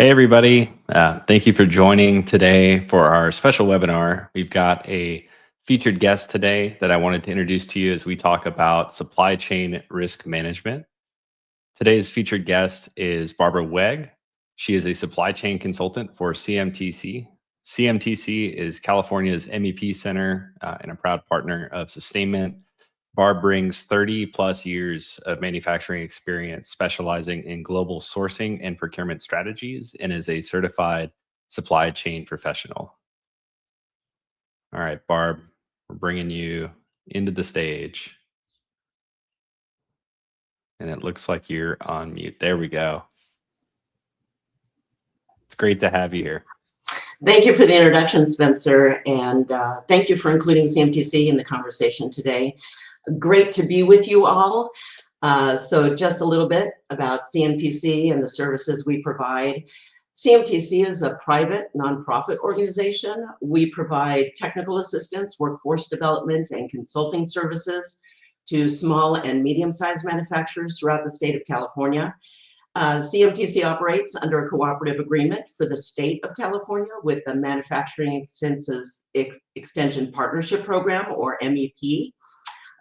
Hey, everybody. Thank you for joining today for our special webinar. We've got a featured guest today that I wanted to introduce to you as we talk about supply chain risk management. Today's featured guest is Barbara Weg. She is a supply chain consultant for CMTC. CMTC is California's MEP Center and a proud partner of Sustainment. Barb brings 30 plus years of manufacturing experience specializing in global sourcing and procurement strategies and is a certified supply chain professional. All right, Barb, we're bringing you into the stage. And it looks like you're on mute. There we go. It's great to have you here. Thank you for the introduction, Spencer, and thank you for including CMTC in the conversation today. Great to be with you all. So just a little bit about CMTC and the services we provide. CMTC is a private nonprofit organization. We provide technical assistance, workforce development, and consulting services to small and medium-sized manufacturers throughout the state of California. CMTC operates under a cooperative agreement for the state of California with the Manufacturing Extension Partnership Program, or MEP.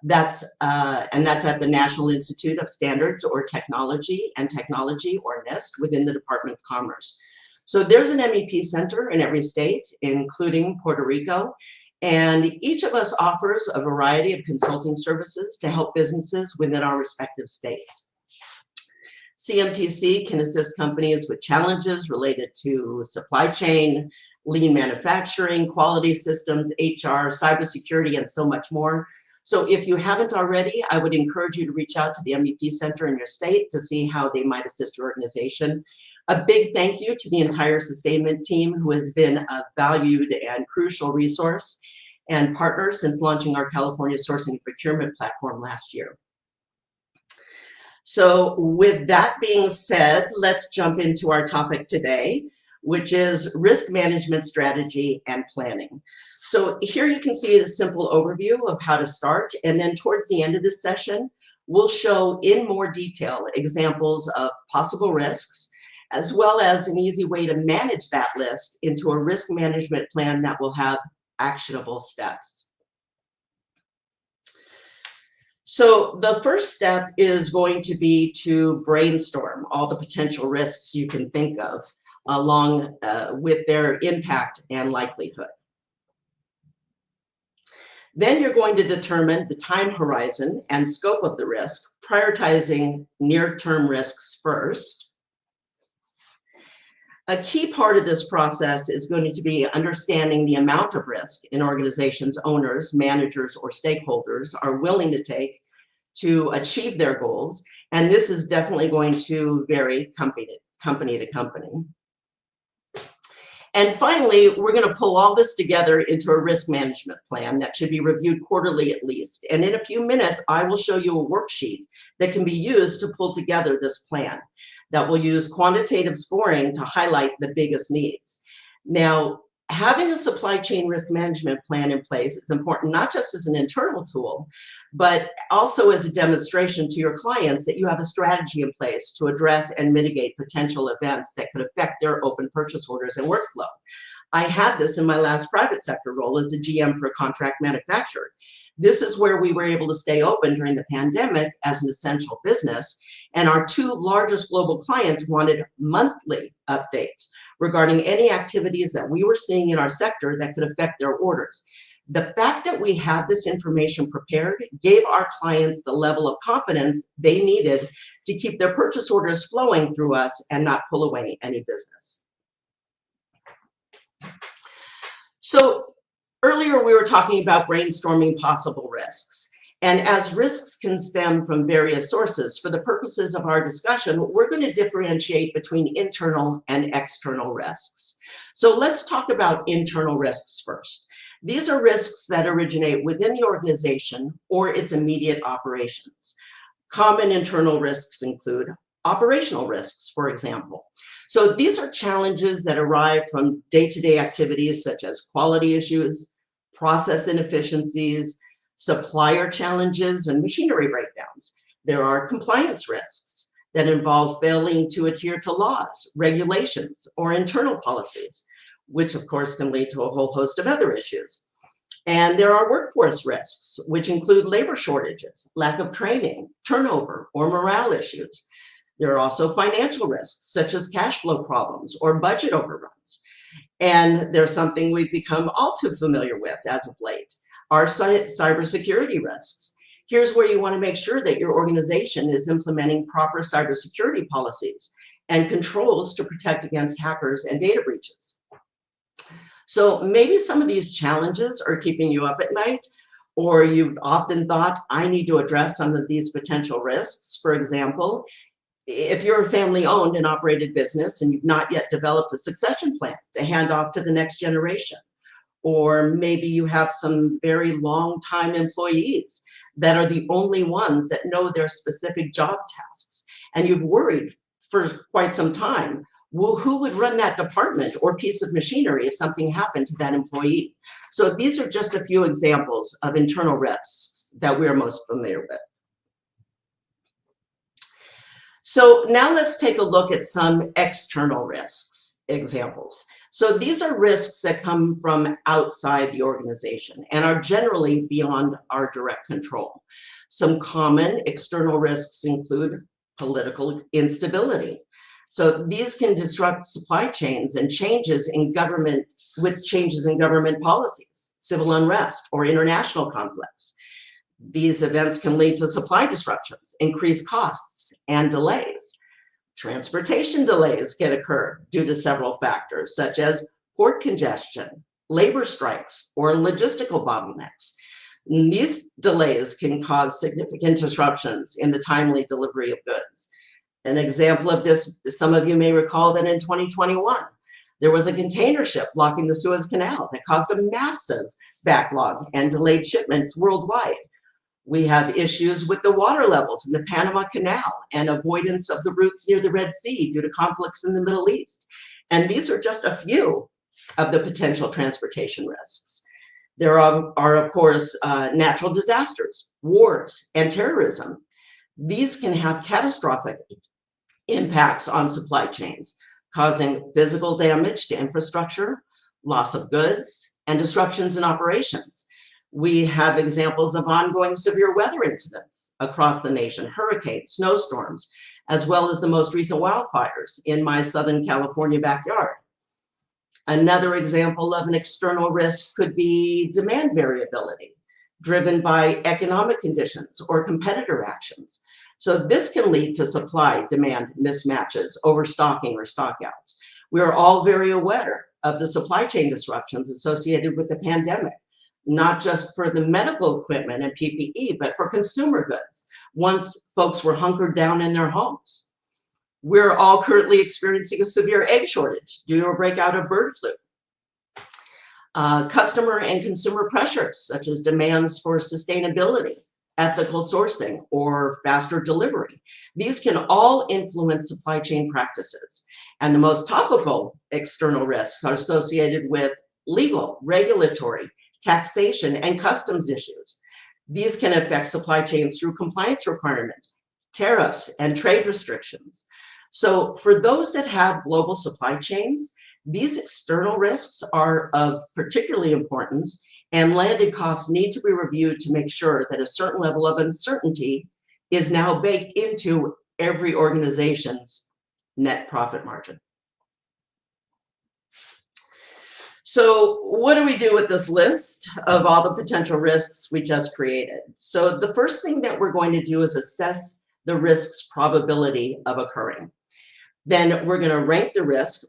That's at the National Institute of Standards or Technology, or NIST, within the Department of Commerce. So there's an MEP center in every state, including Puerto Rico, and each of us offers a variety of consulting services to help businesses within our respective states. CMTC can assist companies with challenges related to supply chain, lean manufacturing, quality systems, HR, cybersecurity, and so much more. So if you haven't already, I would encourage you to reach out to the MEP Center in your state to see how they might assist your organization. A big thank you to the entire Sustainment team, who has been a valued and crucial resource and partner since launching our California Sourcing and Procurement platform last year. So with that being said, let's jump into our topic today, which is risk management strategy and planning. So here you can see a simple overview of how to start, and then towards the end of this session, we'll show in more detail examples of possible risks, as well as an easy way to manage that list into a risk management plan that will have actionable steps. So the first step is going to be to brainstorm all the potential risks you can think of along with their impact and likelihood. Then you're going to determine the time horizon and scope of the risk, prioritizing near-term risks first. A key part of this process is going to be understanding the amount of risk an organization's owners, managers, or stakeholders are willing to take to achieve their goals. And this is definitely going to vary company to company. And finally, we're going to pull all this together into a risk management plan that should be reviewed quarterly at least. And in a few minutes, I will show you a worksheet that can be used to pull together this plan that will use quantitative scoring to highlight the biggest needs. Now, having a supply chain risk management plan in place is important, not just as an internal tool, but also as a demonstration to your clients that you have a strategy in place to address and mitigate potential events that could affect their open purchase orders and workflow. I had this in my last private sector role as a GM for a contract manufacturer. This is where we were able to stay open during the pandemic as an essential business, and our two largest global clients wanted monthly updates regarding any activities that we were seeing in our sector that could affect their orders. The fact that we had this information prepared gave our clients the level of confidence they needed to keep their purchase orders flowing through us and not pull away any business. So earlier we were talking about brainstorming possible risks. And as risks can stem from various sources, for the purposes of our discussion, we're going to differentiate between internal and external risks. So let's talk about internal risks first. These are risks that originate within the organization or its immediate operations. Common internal risks include operational risks, for example. So these are challenges that arise from day-to-day activities such as quality issues, process inefficiencies, supplier challenges, and machinery breakdowns. There are compliance risks. that involve failing to adhere to laws, regulations, or internal policies, which of course can lead to a whole host of other issues. And there are workforce risks, which include labor shortages, lack of training, turnover, or morale issues. There are also financial risks, such as cash flow problems or budget overruns. And there's something we've become all too familiar with as of late, our cybersecurity risks. Here's where you want to make sure that your organization is implementing proper cybersecurity policies and controls to protect against hackers and data breaches. So maybe some of these challenges are keeping you up at night, or you've often thought, I need to address some of these potential risks. For example, if you're a family-owned and operated business and you've not yet developed a succession plan to hand off to the next generation, or maybe you have some very long-time employees that are the only ones that know their specific job tasks, and you've worried for quite some time, well, who would run that department or piece of machinery if something happened to that employee? So these are just a few examples of internal risks that we're most familiar with. So now let's take a look at some external risks examples. So these are risks that come from outside the organization and are generally beyond our direct control. Some common external risks include political instability. So these can disrupt supply chains and changes in government policies, civil unrest, or international conflicts. These events can lead to supply disruptions, increased costs, and delays. Transportation delays can occur due to several factors, such as port congestion, labor strikes, or logistical bottlenecks. And these delays can cause significant disruptions in the timely delivery of goods. An example of this, some of you may recall that in 2021, there was a container ship blocking the Suez Canal that caused a massive backlog and delayed shipments worldwide. We have issues with the water levels in the Panama Canal and avoidance of the routes near the Red Sea due to conflicts in the Middle East. And these are just a few of the potential transportation risks. There are of course, natural disasters, wars, and terrorism. These can have catastrophic impacts on supply chains, causing physical damage to infrastructure, loss of goods, and disruptions in operations. We have examples of ongoing severe weather incidents across the nation, hurricanes, snowstorms, as well as the most recent wildfires in my Southern California backyard. Another example of an external risk could be demand variability, driven by economic conditions or competitor actions. So this can lead to supply-demand mismatches, overstocking, or stockouts. We are all very aware of the supply chain disruptions associated with the pandemic, not just for the medical equipment and PPE, but for consumer goods, once folks were hunkered down in their homes. We're all currently experiencing a severe egg shortage due to a breakout of bird flu. Customer and consumer pressures, such as demands for sustainability, ethical sourcing, or faster delivery. These can all influence supply chain practices. And the most topical external risks are associated with legal, regulatory, taxation, and customs issues. These can affect supply chains through compliance requirements, tariffs, and trade restrictions. So for those that have global supply chains, these external risks are of particularly importance, and landed costs need to be reviewed to make sure that a certain level of uncertainty is now baked into every organization's net profit margin. So what do we do with this list of all the potential risks we just created? So the first thing that we're going to do is assess the risk's probability of occurring. Then we're going to rank the risk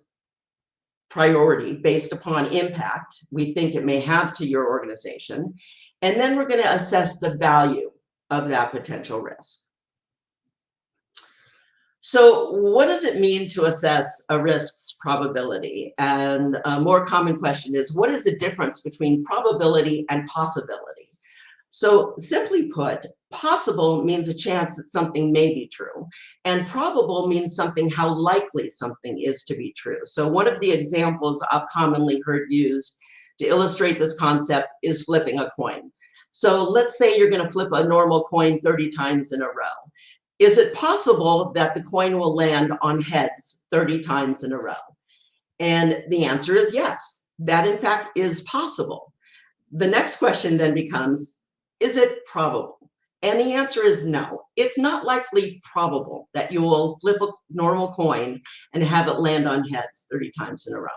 priority based upon impact we think it may have to your organization. And then we're going to assess the value of that potential risk. So what does it mean to assess a risk's probability? And a more common question is, what is the difference between probability and possibility? So simply put, possible means a chance that something may be true, and probable means something how likely something is to be true. So one of the examples I've commonly heard used to illustrate this concept is flipping a coin. So let's say you're going to flip a normal coin 30 times in a row. Is it possible that the coin will land on heads 30 times in a row? And the answer is yes, that in fact is possible. The next question then becomes, is it probable? And the answer is no. It's not likely probable that you will flip a normal coin and have it land on heads 30 times in a row.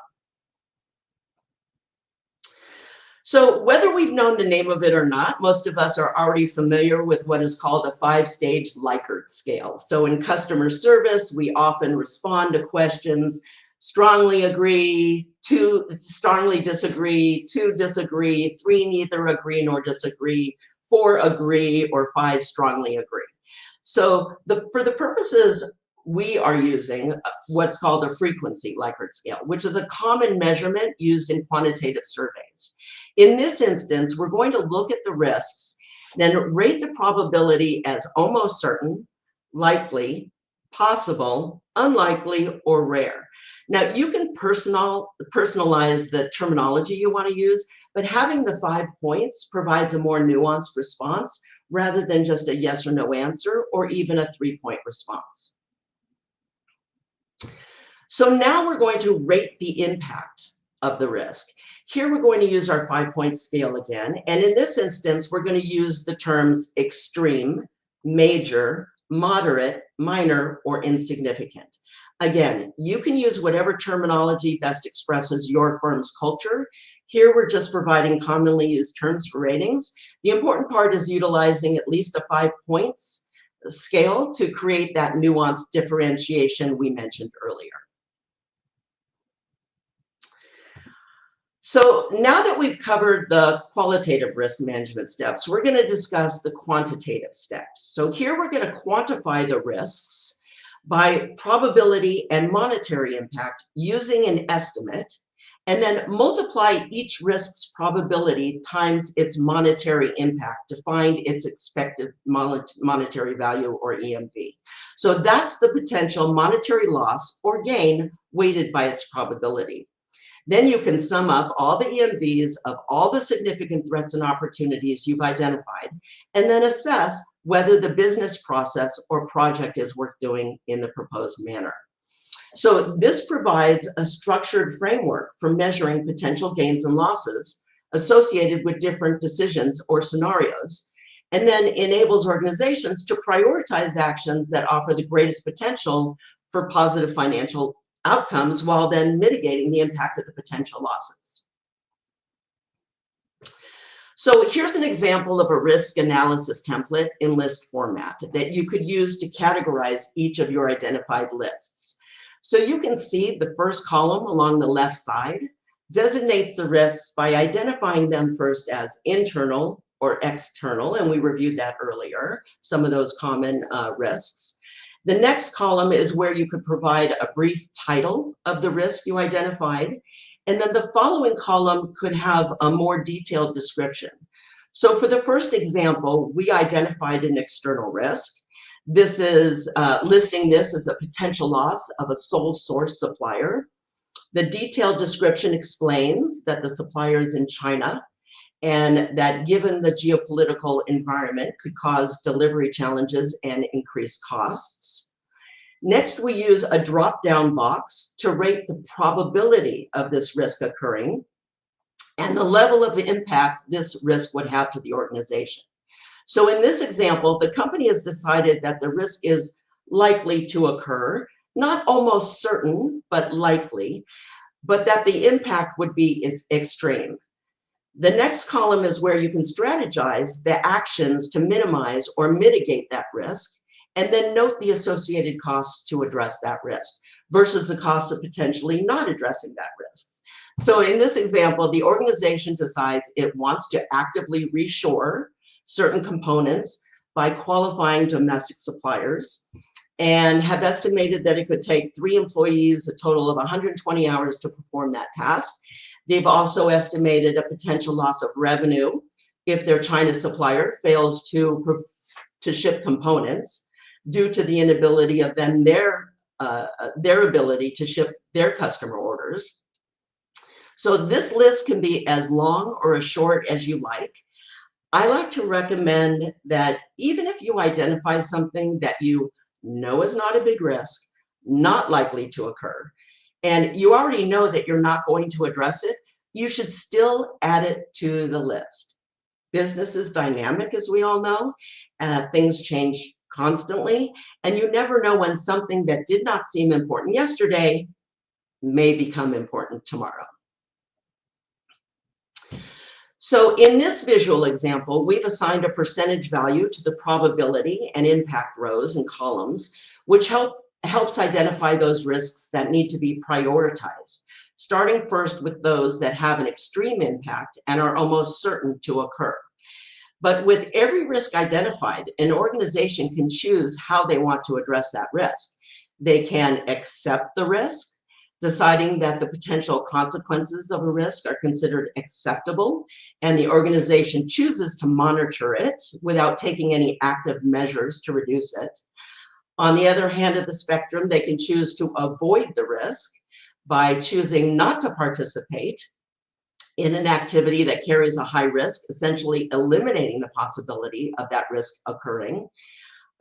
So whether we've known the name of it or not, most of us are already familiar with what is called a 5-stage Likert scale. So in customer service, we often respond to questions: strongly agree, 2 strongly disagree, 2 disagree, 3 neither agree nor disagree, 4 agree, or 5 strongly agree. So for the purposes we are using what's called a frequency Likert scale, which is a common measurement used in quantitative surveys. In this instance, we're going to look at the risks, then rate the probability as almost certain, likely, possible, unlikely, or rare. Now, you can personalize the terminology you want to use, but having the 5 points provides a more nuanced response rather than just a yes or no answer, or even a 3-point response. So now we're going to rate the impact of the risk. Here we're going to use our 5-point scale again, and in this instance, we're going to use the terms extreme, major, moderate, minor, or insignificant. Again, you can use whatever terminology best expresses your firm's culture. Here we're just providing commonly used terms for ratings. The important part is utilizing at least a 5 points scale to create that nuanced differentiation we mentioned earlier. So now that we've covered the qualitative risk management steps, we're going to discuss the quantitative steps. So here we're going to quantify the risks by probability and monetary impact using an estimate, and then multiply each risk's probability times its monetary impact to find its expected monetary value, or EMV. So that's the potential monetary loss or gain weighted by its probability. Then you can sum up all the EMVs of all the significant threats and opportunities you've identified, and then assess whether the business process or project is worth doing in the proposed manner. So this provides a structured framework for measuring potential gains and losses associated with different decisions or scenarios, and then enables organizations to prioritize actions that offer the greatest potential for positive financial outcomes while then mitigating the impact of the potential losses. So here's an example of a risk analysis template in list format that you could use to categorize each of your identified lists. So you can see the first column along the left side designates the risks by identifying them first as internal or external, and we reviewed that earlier, some of those common risks. The next column is where you could provide a brief title of the risk you identified, and then the following column could have a more detailed description. So for the first example, we identified an external risk. This is listing this as a potential loss of a sole source supplier. The detailed description explains that the supplier is in China, and that given the geopolitical environment could cause delivery challenges and increased costs. Next, we use a drop-down box to rate the probability of this risk occurring and the level of impact this risk would have to the organization. So in this example, the company has decided that the risk is likely to occur, not almost certain, but likely, but that the impact would be extreme. The next column is where you can strategize the actions to minimize or mitigate that risk, and then note the associated costs to address that risk versus the costs of potentially not addressing that risk. So in this example, the organization decides it wants to actively reshore certain components by qualifying domestic suppliers, and have estimated that it could take 3 employees a total of 120 hours to perform that task. They've also estimated a potential loss of revenue if their China supplier fails to ship components due to the inability of them, their ability to ship their customer orders. So this list can be as long or as short as you like. I like to recommend that even if you identify something that you know is not a big risk, not likely to occur, and you already know that you're not going to address it, you should still add it to the list. Business is dynamic, as we all know. Things change constantly, and you never know when something that did not seem important yesterday may become important tomorrow. So in this visual example, we've assigned a percentage value to the probability and impact rows and columns, which helps identify those risks that need to be prioritized, starting first with those that have an extreme impact and are almost certain to occur. But with every risk identified, an organization can choose how they want to address that risk. They can accept the risk, deciding that the potential consequences of a risk are considered acceptable, and the organization chooses to monitor it without taking any active measures to reduce it. On the other hand of the spectrum, they can choose to avoid the risk by choosing not to participate in an activity that carries a high risk, essentially eliminating the possibility of that risk occurring.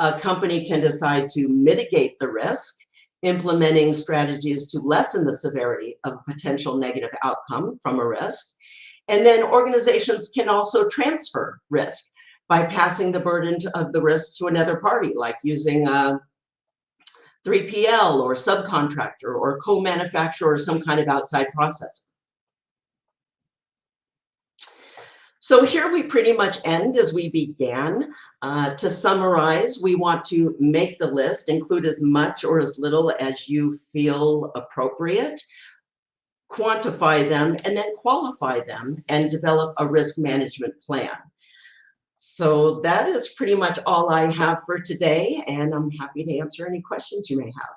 A company can decide to mitigate the risk, implementing strategies to lessen the severity of potential negative outcome from a risk. And then organizations can also transfer risk by passing the burden of the risk to another party, like using a 3PL or subcontractor or co-manufacturer or some kind of outside processor. So here we pretty much end as we began. To summarize, we want to make the list, include as much or as little as you feel appropriate, quantify them, and then qualify them and develop a risk management plan. So that is pretty much all I have for today, and I'm happy to answer any questions you may have.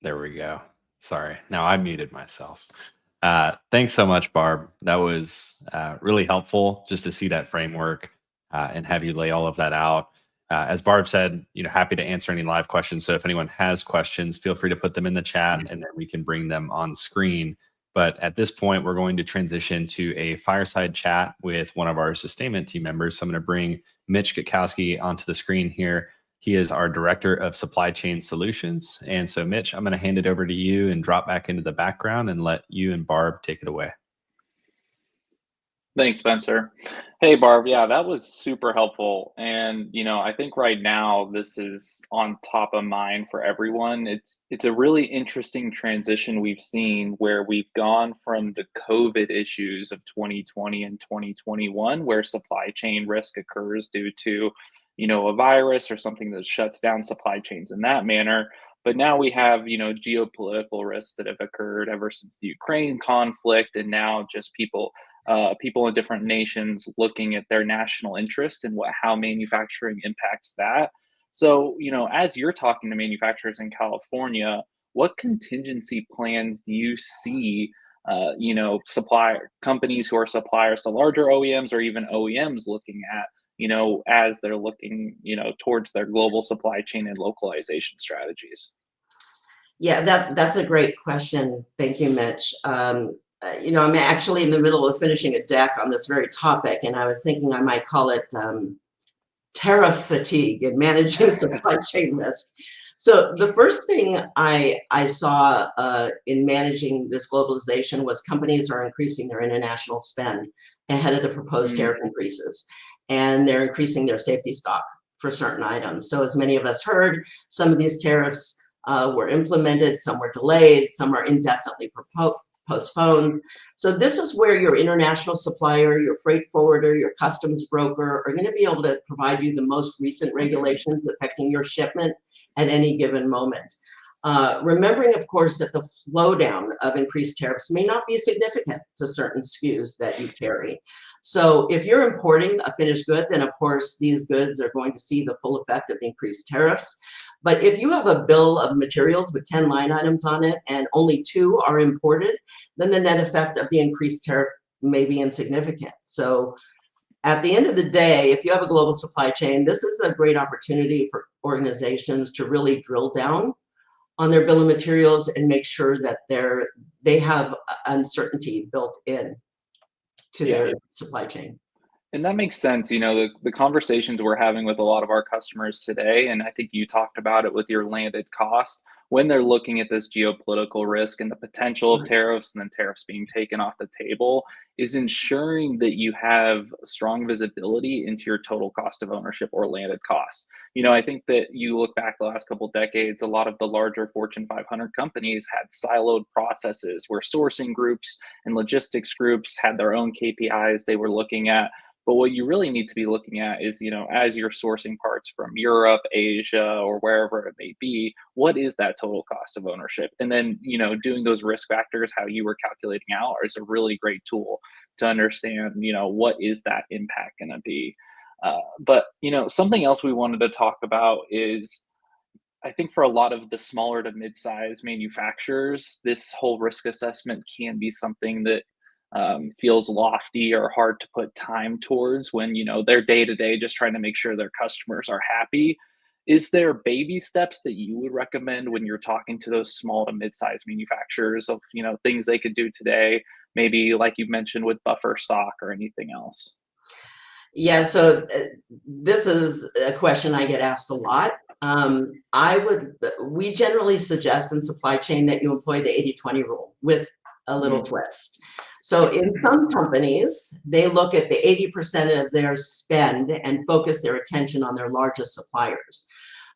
There we go. Sorry. Now I muted myself. Thanks so much, Barb. That was really helpful just to see that framework and have you lay all of that out. As Barb said, happy to answer any live questions. So if anyone has questions, feel free to put them in the chat and then we can bring them on screen. But at this point, we're going to transition to a fireside chat with one of our Sustainment team members. So I'm going to bring Mitch Gutkowski onto the screen here. He is our Director of Supply Chain Solutions. And so, Mitch, I'm going to hand it over to you and drop back into the background and let you and Barb take it away. Thanks, Spencer. Hey, Barb. Yeah, that was super helpful. And, I think right now this is on top of mind for everyone. It's a really interesting transition we've seen where we've gone from the COVID issues of 2020 and 2021, where supply chain risk occurs due to, a virus or something that shuts down supply chains in that manner. But now we have, geopolitical risks that have occurred ever since the Ukraine conflict, and now just people in different nations looking at their national interest and how manufacturing impacts that. So, as you're talking to manufacturers in California, what contingency plans do you see, supplier companies who are suppliers to larger OEMs or even OEMs looking at, as they're looking, towards their global supply chain and localization strategies? Yeah, that's a great question. Thank you, Mitch. I'm actually in the middle of finishing a deck on this very topic, and I was thinking I might call it tariff fatigue and managing supply chain risk. So the first thing I saw in managing this globalization was companies are increasing their international spend ahead of the proposed tariff increases, and they're increasing their safety stock for certain items. So as many of us heard, some of these tariffs were implemented, some were delayed, some are indefinitely postponed. So this is where your international supplier, your freight forwarder, your customs broker are going to be able to provide you the most recent regulations affecting your shipment at any given moment. Remembering, of course, that the slowdown of increased tariffs may not be significant to certain SKUs that you carry. So if you're importing a finished good, then of course these goods are going to see the full effect of the increased tariffs. But if you have a bill of materials with 10 line items on it and only 2 are imported, then the net effect of the increased tariff may be insignificant. So at the end of the day, if you have a global supply chain, this is a great opportunity for organizations to really drill down on their bill of materials and make sure that they have uncertainty built in to Yeah. their supply chain. And that makes sense. The conversations we're having with a lot of our customers today, and I think you talked about it with your landed cost, when they're looking at this geopolitical risk and the potential of tariffs and then tariffs being taken off the table, is ensuring that you have strong visibility into your total cost of ownership or landed cost. I think that you look back the last couple decades, a lot of the larger Fortune 500 companies had siloed processes where sourcing groups and logistics groups had their own KPIs they were looking at. But what you really need to be looking at is, as you're sourcing parts from Europe, Asia, or wherever it may be, what is that total cost of ownership? And then, doing those risk factors, how you were calculating out, is a really great tool to understand, what is that impact going to be. But, something else we wanted to talk about is, I think for a lot of the smaller to mid-size manufacturers, this whole risk assessment can be something that feels lofty or hard to put time towards when they're day to day just trying to make sure their customers are happy. Is there baby steps that you would recommend when you're talking to those small to mid-sized manufacturers of things they could do today, maybe like you mentioned with buffer stock or anything else? Yeah, so this is a question I get asked a lot. We generally suggest in supply chain that you employ the 80-20 rule with a little twist. So in some companies, they look at the 80% of their spend and focus their attention on their largest suppliers.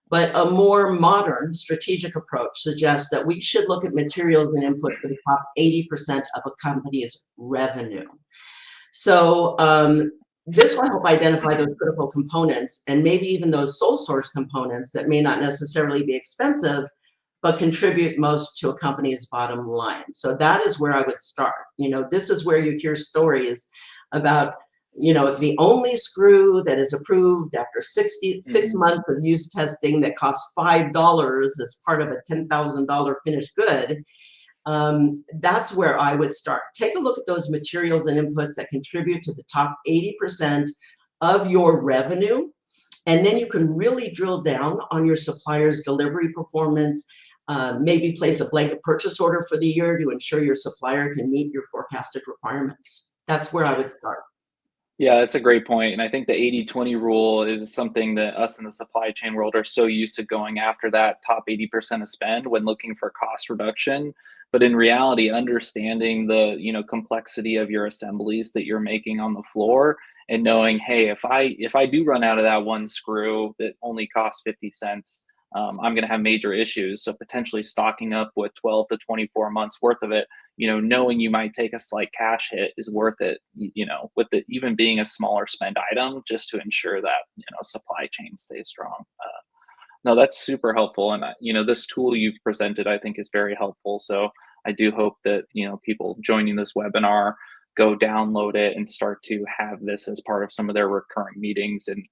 But a more modern strategic approach suggests that we should look at materials and input for the top 80% of a company's revenue. So this will help identify those critical components and maybe even those sole source components that may not necessarily be expensive, but contribute most to a company's bottom line. So that is where I would start. This is where you hear stories about, the only screw that is approved after 6 months of use testing that costs $5 as part of a $10,000 finished good. That's where I would start. Take a look at those materials and inputs that contribute to the top 80% of your revenue. And then you can really drill down on your supplier's delivery performance, maybe place a blanket purchase order for the year to ensure your supplier can meet your forecasted requirements. That's where I would start. Yeah, that's a great point. And I think the 80-20 rule is something that us in the supply chain world are so used to going after that top 80% of spend when looking for cost reduction. But in reality, understanding the, complexity of your assemblies that you're making on the floor and knowing, hey, if I do run out of that one screw that only costs 50 cents, I'm going to have major issues. So potentially stocking up with 12 to 24 months worth of it, knowing you might take a slight cash hit is worth it, with it even being a smaller spend item, just to ensure that, supply chain stays strong. No, that's super helpful. And, this tool you've presented, I think is very helpful. So I do hope that, people joining this webinar go download it and start to have this as part of some of their recurring meetings. And,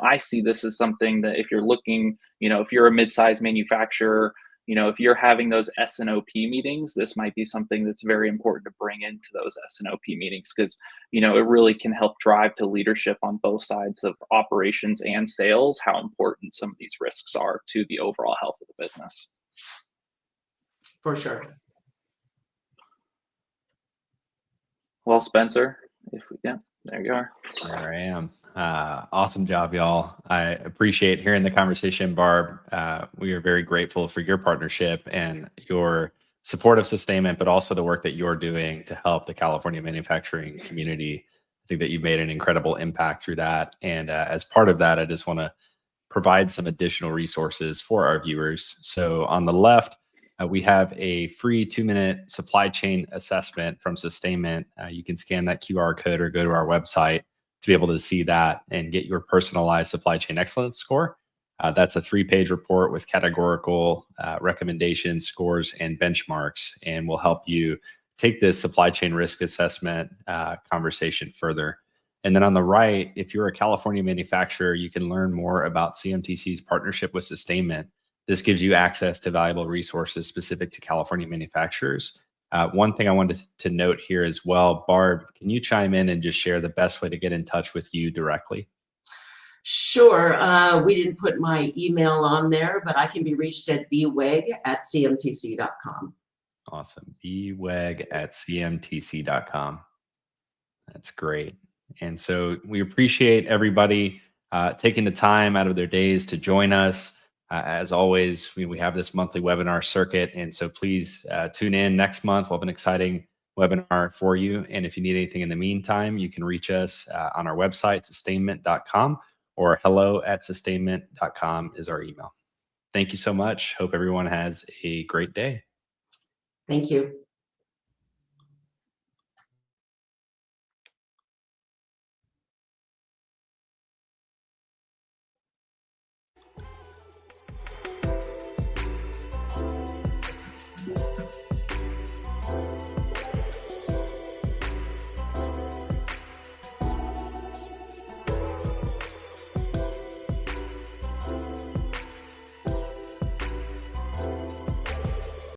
I see this as something that if you're looking, if you're a mid-sized manufacturer, if you're having those S&OP meetings, this might be something that's very important to bring into those S&OP meetings because, it really can help drive to leadership on both sides of operations and sales, how important some of these risks are to the overall health of the business. For sure. Well, Spencer, there you are. There I am. Awesome job, y'all. I appreciate hearing the conversation, Barb. We are very grateful for your partnership and your support of Sustainment, but also the work that you're doing to help the California manufacturing community. I think that you've made an incredible impact through that. And as part of that, I just want to provide some additional resources for our viewers. So on the left, we have a free 2-minute supply chain assessment from Sustainment. You can scan that QR code or go to our website to be able to see that and get your personalized supply chain excellence score. That's a 3-page report with categorical recommendations, scores, and benchmarks, and will help you take this supply chain risk assessment conversation further. And then on the right, if you're a California manufacturer, you can learn more about CMTC's partnership with Sustainment. This gives you access to valuable resources specific to California manufacturers. One thing I wanted to note here as well, Barb, can you chime in and just share the best way to get in touch with you directly? Sure. We didn't put my email on there, but I can be reached at bweg@cmtc.com. Awesome. bweg@cmtc.com. That's great. And so we appreciate everybody taking the time out of their days to join us. As always, we have this monthly webinar circuit. And so please tune in next month. We'll have an exciting webinar for you. And if you need anything in the meantime, you can reach us on our website, sustainment.com, or hello@sustainment.com is our email. Thank you so much. Hope everyone has a great day. Thank you.